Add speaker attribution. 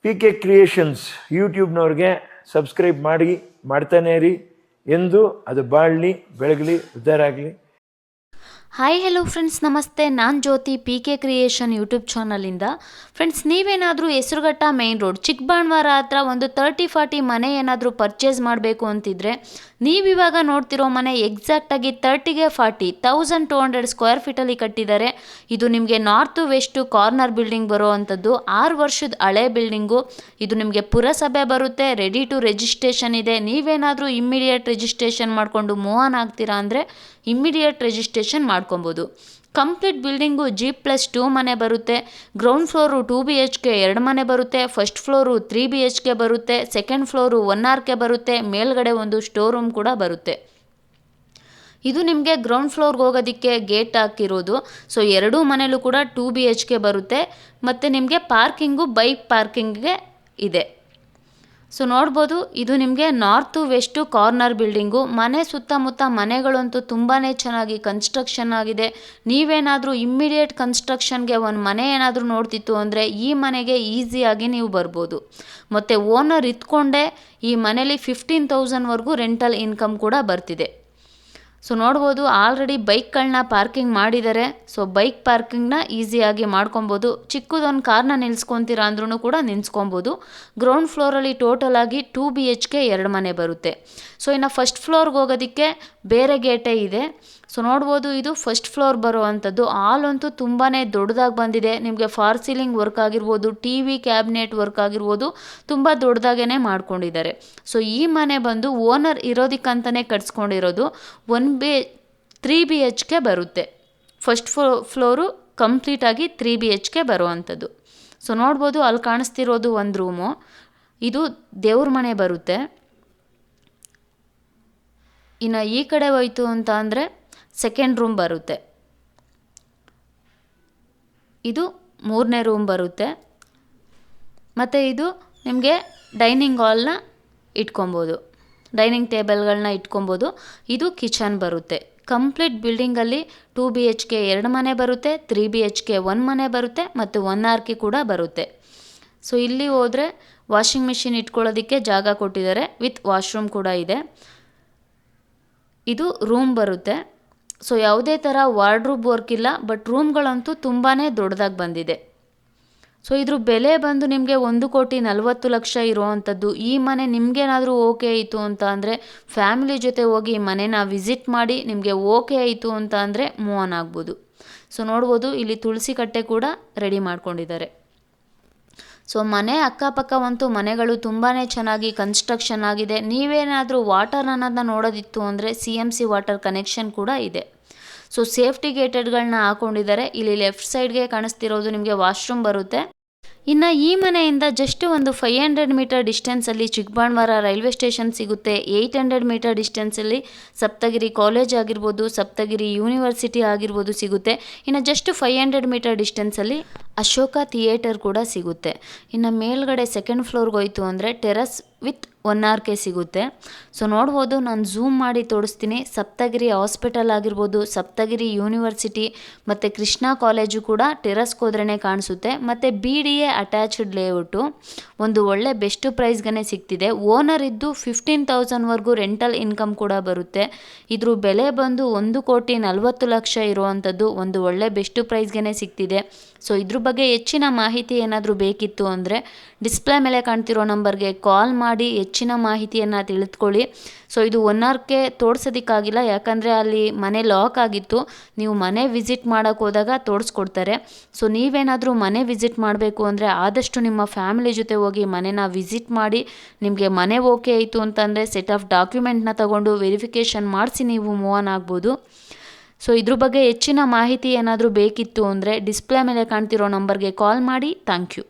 Speaker 1: PK creations ಯೂಟ್ಯೂಬ್ನವ್ರಿಗೆ subscribe ಮಾಡ್ತಾನೆ ಇರಿ. ಎಂದು ಅದು ಬಾಳಲಿ, ಬೆಳಗಲಿ, ಉದ್ಧಾರ ಆಗಲಿ.
Speaker 2: ಹಾಯ್ ಹೆಲೋ ಫ್ರೆಂಡ್ಸ್, ನಮಸ್ತೆ. ನಾನು ಜ್ಯೋತಿ, PK ಕ್ರಿಯೇಷನ್ ಯೂಟ್ಯೂಬ್ ಚಾನಲಿಂದ. ಫ್ರೆಂಡ್ಸ್, ನೀವೇನಾದರೂ ಹೆಸರುಘಟ್ಟ ಮೇನ್ ರೋಡ್ ಚಿಕ್ಕಬಾಣವಾರ ಹತ್ರ ಒಂದು 30-40 ಮನೆ ಏನಾದರೂ ಪರ್ಚೇಸ್ ಮಾಡಬೇಕು ಅಂತಿದ್ರೆ, ನೀವಿವಾಗ ನೋಡ್ತಿರೋ ಮನೆ ಎಕ್ಸಾಕ್ಟಾಗಿ 30ಗೆ 40 1200 ಸ್ಕ್ವೇರ್ ಫೀಟಲ್ಲಿ ಕಟ್ಟಿದ್ದಾರೆ. ಇದು ನಿಮಗೆ ನಾರ್ತು ವೆಸ್ಟು ಕಾರ್ನರ್ ಬಿಲ್ಡಿಂಗ್ ಬರೋ ಅಂಥದ್ದು. 6 ವರ್ಷದ ಹಳೆ ಬಿಲ್ಡಿಂಗು. ಇದು ನಿಮಗೆ ಪುರಸಭೆ ಬರುತ್ತೆ, ರೆಡಿ ಟು ರಿಜಿಸ್ಟ್ರೇಷನ್ ಇದೆ. ನೀವೇನಾದರೂ ಇಮ್ಮಿಡಿಯೇಟ್ ರಿಜಿಸ್ಟ್ರೇಷನ್ ಮಾಡಿಕೊಂಡು ಮೂವ್ ಆನ್ ಆಗ್ತೀರಾ ಅಂದರೆ ಇಮ್ಮಿಡಿಯೇಟ್ ರಿಜಿಸ್ಟ್ರೇಷನ್ ಮಾಡ್ಕೊಬೋದು. ಕಂಪ್ಲೀಟ್ ಬಿಲ್ಡಿಂಗು G+2 ಮನೆ ಬರುತ್ತೆ. ಗ್ರೌಂಡ್ ಫ್ಲೋರು 2 BHK 2 ಮನೆ ಬರುತ್ತೆ. ಫಸ್ಟ್ ಫ್ಲೋರು 3 BHK ಬರುತ್ತೆ. ಸೆಕೆಂಡ್ ಫ್ಲೋರು 1 RK ಬರುತ್ತೆ. ಮೇಲ್ಗಡೆ ಒಂದು ಸ್ಟೋರ್ ರೂಮ್ ಕೂಡ ಬರುತ್ತೆ. ಇದು ನಿಮಗೆ ಗ್ರೌಂಡ್ ಫ್ಲೋರ್ಗೆ ಹೋಗೋದಕ್ಕೆ ಗೇಟ್ ಹಾಕಿರೋದು. ಸೊ 2 ಮನೆಯಲ್ಲೂ ಕೂಡ 2 BHK ಬರುತ್ತೆ. ಮತ್ತು ನಿಮಗೆ ಪಾರ್ಕಿಂಗು ಬೈಕ್ ಪಾರ್ಕಿಂಗ್ಗೆ ಇದೆ. ಸೊ ನೋಡ್ಬೋದು, ಇದು ನಿಮಗೆ ನಾರ್ತು ವೆಸ್ಟು ಕಾರ್ನರ್ ಬಿಲ್ಡಿಂಗು. ಮನೆ ಸುತ್ತಮುತ್ತ ಮನೆಗಳಂತೂ ತುಂಬಾ ಚೆನ್ನಾಗಿ ಕನ್ಸ್ಟ್ರಕ್ಷನ್ ಆಗಿದೆ. ನೀವೇನಾದರೂ ಇಮ್ಮಿಡಿಯೇಟ್ ಕನ್ಸ್ಟ್ರಕ್ಷನ್ಗೆ ಒಂದು ಮನೆ ಏನಾದರೂ ನೋಡ್ತಿತ್ತು ಅಂದರೆ ಈ ಮನೆಗೆ ಈಸಿಯಾಗಿ ನೀವು ಬರ್ಬೋದು. ಮತ್ತು ಓನರ್ ಇದ್ಕೊಂಡೇ ಈ ಮನೇಲಿ 15,000ವರೆಗೂ ರೆಂಟಲ್ ಇನ್ಕಮ್ ಕೂಡ ಬರ್ತಿದೆ. ಸೊ ನೋಡ್ಬೋದು, ಆಲ್ರೆಡಿ ಬೈಕ್ಗಳನ್ನ ಪಾರ್ಕಿಂಗ್ ಮಾಡಿದ್ದಾರೆ. ಸೊ ಬೈಕ್ ಪಾರ್ಕಿಂಗ್ನ ಈಸಿಯಾಗಿ ಮಾಡ್ಕೊಬೋದು. ಚಿಕ್ಕದೊಂದು ಕಾರ್ನ ನಿಲ್ಸ್ಕೊತೀರಾ ಅಂದ್ರೂ ಕೂಡ ನಿಲ್ಸ್ಕೊಬೋದು. ಗ್ರೌಂಡ್ ಫ್ಲೋರಲ್ಲಿ ಟೋಟಲ್ ಆಗಿ 2 BHK 2 ಮನೆ ಬರುತ್ತೆ. ಸೊ ಇನ್ನು ಫಸ್ಟ್ ಫ್ಲೋರ್ಗೆ ಹೋಗೋದಕ್ಕೆ ಬೇರೆ ಗೇಟೇ ಇದೆ. ಸೊ ನೋಡ್ಬೋದು, ಇದು ಫಸ್ಟ್ ಫ್ಲೋರ್ ಬರೋ ಅಂಥದ್ದು. ಹಾಲ್ ಅಂತೂ ತುಂಬಾ ದೊಡ್ಡದಾಗಿ ಬಂದಿದೆ. ನಿಮಗೆ ಫಾರ್ ಸೀಲಿಂಗ್ ವರ್ಕ್ ಆಗಿರ್ಬೋದು, TV ಕ್ಯಾಬಿನೆಟ್ ವರ್ಕ್ ಆಗಿರ್ಬೋದು, ತುಂಬ ದೊಡ್ಡದಾಗೇ ಮಾಡ್ಕೊಂಡಿದ್ದಾರೆ. ಸೊ ಈ ಮನೆ ಬಂದು ಓನರ್ ಇರೋದಕ್ಕಂತಲೇ ಕಟ್ಸ್ಕೊಂಡಿರೋದು. 3 BHK ಬರುತ್ತೆ. ಫಸ್ಟ್ ಫ್ಲೋರು ಕಂಪ್ಲೀಟಾಗಿ 3 BHK ಬರೋ ಅಂಥದ್ದು. ಸೊ ನೋಡ್ಬೋದು, ಅಲ್ಲಿ ಕಾಣಿಸ್ತಿರೋದು ಒಂದು ರೂಮು. ಇದು ದೇವ್ರ ಮನೆ ಬರುತ್ತೆ. ಇನ್ನು ಈ ಕಡೆ ಹೋಯ್ತು ಅಂತ ಅಂದರೆ ಸೆಕೆಂಡ್ ರೂಮ್ ಬರುತ್ತೆ. ಇದು 3ನೇ ರೂಮ್ ಬರುತ್ತೆ. ಮತ್ತು ಇದು ನಿಮಗೆ ಡೈನಿಂಗ್ ಹಾಲ್ನ ಇಟ್ಕೊಬೋದು, ಡೈನಿಂಗ್ ಟೇಬಲ್ಗಳನ್ನ ಇಟ್ಕೊಬೋದು. ಇದು ಕಿಚನ್ ಬರುತ್ತೆ. ಕಂಪ್ಲೀಟ್ ಬಿಲ್ಡಿಂಗಲ್ಲಿ 2 BHK 2 ಮನೆ ಬರುತ್ತೆ, 3 BHK 1 ಮನೆ ಬರುತ್ತೆ, ಮತ್ತು 1 RK ಕೂಡ ಬರುತ್ತೆ. ಸೊ ಇಲ್ಲಿ ಹೋದರೆ ವಾಷಿಂಗ್ ಮಿಷಿನ್ ಇಟ್ಕೊಳ್ಳೋದಕ್ಕೆ ಜಾಗ ಕೊಟ್ಟಿದ್ದಾರೆ, ವಿತ್ ವಾಶ್ರೂಮ್ ಕೂಡ ಇದೆ. ಇದು ರೂಮ್ ಬರುತ್ತೆ. ಸೊ ಯಾವುದೇ ಥರ ವಾರ್ಡ್ರೂಬ್ ವರ್ಕ್ ಇಲ್ಲ, ಬಟ್ ರೂಮ್ಗಳಂತೂ ತುಂಬಾ ದೊಡ್ಡದಾಗಿ ಬಂದಿದೆ. ಸೊ ಇದ್ರ ಬೆಲೆ ಬಂದು ನಿಮಗೆ 1,40,00,000 ಇರೋವಂಥದ್ದು. ಈ ಮನೆ ನಿಮಗೇನಾದರೂ ಓಕೆ ಆಯಿತು ಅಂತ ಅಂದರೆ ಫ್ಯಾಮಿಲಿ ಜೊತೆ ಹೋಗಿ ಈ ಮನೆನ ವಿಸಿಟ್ ಮಾಡಿ, ನಿಮಗೆ ಓಕೆ ಆಯಿತು ಅಂತ ಅಂದರೆ ಮೂವ್ ಆನ್ ಆಗ್ಬೋದು. ಸೊ ನೋಡ್ಬೋದು, ಇಲ್ಲಿ ತುಳಸಿ ಕಟ್ಟೆ ಕೂಡ ರೆಡಿ ಮಾಡ್ಕೊಂಡಿದ್ದಾರೆ. ಸೊ ಮನೆ ಅಕ್ಕಪಕ್ಕವಂತೂ ಮನೆಗಳು ತುಂಬಾ ಚೆನ್ನಾಗಿ ಕನ್ಸ್ಟ್ರಕ್ಷನ್ ಆಗಿದೆ. ನೀವೇನಾದರೂ ವಾಟರ್ ಅನ್ನೋದನ್ನ ನೋಡೋದಿತ್ತು ಅಂದರೆ CMC ವಾಟರ್ ಕನೆಕ್ಷನ್ ಕೂಡ ಇದೆ. ಸೊ ಸೇಫ್ಟಿ ಗೇಟೆಡ್ಗಳನ್ನ ಹಾಕೊಂಡಿದ್ದಾರೆ. ಇಲ್ಲಿ ಲೆಫ್ಟ್ ಸೈಡ್ಗೆ ಕಾಣಿಸ್ತಿರೋದು ನಿಮಗೆ ವಾಶ್ರೂಮ್ ಬರುತ್ತೆ. ಇನ್ನು ಈ ಮನೆಯಿಂದ ಜಸ್ಟ್ ಒಂದು 500 ಮೀಟರ್ ಡಿಸ್ಟೆನ್ಸಲ್ಲಿ ಚಿಕ್ಕಬಾಣವಾರ ರೈಲ್ವೆ ಸ್ಟೇಷನ್ ಸಿಗುತ್ತೆ. 800 ಮೀಟರ್ ಡಿಸ್ಟೆನ್ಸಲ್ಲಿ ಸಪ್ತಗಿರಿ ಕಾಲೇಜ್ ಆಗಿರ್ಬೋದು, ಸಪ್ತಗಿರಿ ಯೂನಿವರ್ಸಿಟಿ ಆಗಿರ್ಬೋದು ಸಿಗುತ್ತೆ. ಇನ್ನು ಜಸ್ಟ್ 500 ಮೀಟರ್ ಡಿಸ್ಟೆನ್ಸಲ್ಲಿ ಅಶೋಕ ಥಿಯೇಟರ್ ಕೂಡ ಸಿಗುತ್ತೆ. ಇನ್ನು ಮೇಲ್ಗಡೆ ಸೆಕೆಂಡ್ ಫ್ಲೋರ್ಗೆ ಹೋಯ್ತು ಅಂದರೆ ಟೆರಸ್ ವಿತ್ 1 RK ಸಿಗುತ್ತೆ. ಸೊ ನೋಡ್ಬೋದು, ನಾನು ಝೂಮ್ ಮಾಡಿ ತೋರಿಸ್ತೀನಿ. ಸಪ್ತಗಿರಿ ಹಾಸ್ಪಿಟಲ್ ಆಗಿರ್ಬೋದು, ಸಪ್ತಗಿರಿ ಯೂನಿವರ್ಸಿಟಿ ಮತ್ತು ಕೃಷ್ಣ ಕಾಲೇಜು ಕೂಡ ಟೆರಸ್ಗೆ ಹೋದ್ರೇ ಕಾಣಿಸುತ್ತೆ. ಮತ್ತು BDA ಅಟ್ಯಾಚ್ಡ್ ಲೇಔಟು ಒಂದು ಒಳ್ಳೆ ಬೆಸ್ಟ್ ಪ್ರೈಸ್ಗೆ ಸಿಗ್ತಿದೆ. ಓನರ್ ಇದ್ದು 15,000ವರೆಗೂ ರೆಂಟಲ್ ಇನ್ಕಮ್ ಕೂಡ ಬರುತ್ತೆ. ಇದ್ರ ಬೆಲೆ ಬಂದು 1,40,00,000 ಇರುವಂಥದ್ದು. ಒಂದು ಒಳ್ಳೆ ಬೆಸ್ಟ್ ಪ್ರೈಸ್ಗೆ ಸಿಗ್ತಿದೆ. ಸೊ ಇದ್ರ ಬಗ್ಗೆ ಹೆಚ್ಚಿನ ಮಾಹಿತಿ ಏನಾದರೂ ಬೇಕಿತ್ತು ಅಂದರೆ ಡಿಸ್ಪ್ಲೇ ಮೇಲೆ ಕಾಣ್ತಿರೋ ನಂಬರ್ಗೆ ಕಾಲ್ ಮಾಡಿ ಹೆಚ್ಚಿನ ಮಾಹಿತಿಯನ್ನು ತಿಳಿದುಕೊಳ್ಳಿ. ಸೊ ಇದು 1 RK ತೋರಿಸೋದಕ್ಕಾಗಿಲ್ಲ, ಯಾಕಂದರೆ ಅಲ್ಲಿ ಮನೆ ಲಾಕ್ ಆಗಿತ್ತು. ನೀವು ಮನೆ ವಿಸಿಟ್ ಮಾಡೋಕ್ಕೆ ಹೋದಾಗ ತೋರಿಸ್ಕೊಡ್ತಾರೆ. ಸೊ ನೀವೇನಾದರೂ ಮನೆ ವಿಸಿಟ್ ಮಾಡಬೇಕು ಅಂದರೆ ಆದಷ್ಟು ನಿಮ್ಮ ಫ್ಯಾಮಿಲಿ ಜೊತೆ ಹೋಗಿ ಮನೆನ ವಿಸಿಟ್ ಮಾಡಿ, ನಿಮಗೆ ಮನೆ ಓಕೆ ಆಯಿತು ಅಂತಂದರೆ ಸೆಟ್ ಆಫ್ ಡಾಕ್ಯುಮೆಂಟ್ನ ತಗೊಂಡು ವೆರಿಫಿಕೇಷನ್ ಮಾಡಿಸಿ ನೀವು ಮೂವ್ ಆನ್ ಆಗ್ಬೋದು. ಸೊ ಇದ್ರ ಬಗ್ಗೆ ಹೆಚ್ಚಿನ ಮಾಹಿತಿ ಏನಾದರೂ ಬೇಕಿತ್ತು ಅಂದರೆ ಡಿಸ್ಪ್ಲೇ ಮೇಲೆ ಕಾಣ್ತಿರೋ ನಂಬರ್ಗೆ ಕಾಲ್ ಮಾಡಿ. Thank you.